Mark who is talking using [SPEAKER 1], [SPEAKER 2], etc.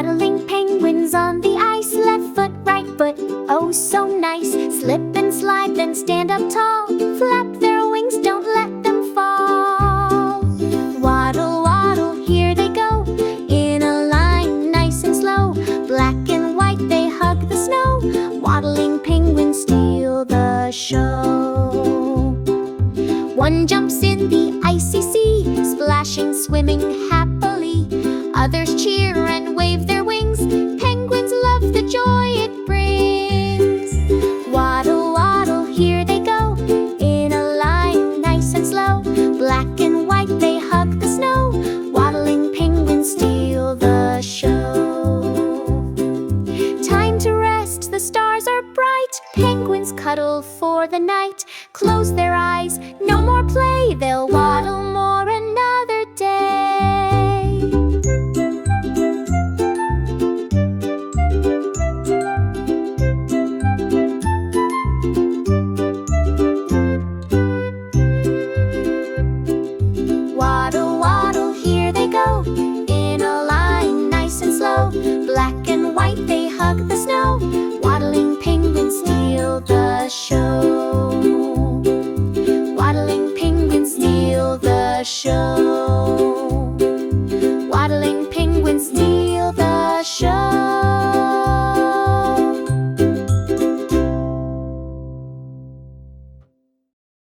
[SPEAKER 1] Waddling penguins on the ice, left foot, right foot, oh so nice. Slip and slide, then stand up tall. Flap their wings, don't let them fall. Waddle, waddle, here they go, in a line, nice and slow. Black and white, they hug the snow. Waddling penguins steal the show. One jumps in the icy sea, splashing, swimming happily. Others cheer and wave their wings. Penguins love the joy it brings. Waddle, waddle, here they go, in a line, nice and slow. Black and white, they hug the snow. Waddling penguins steal the show. Time to rest, the stars are bright. Penguins cuddle for the night. Close their eyes, no more play. They'll waddle more another day. Waddle, waddle, here they go, in a line, nice and slow. Black and white, they hug the snow.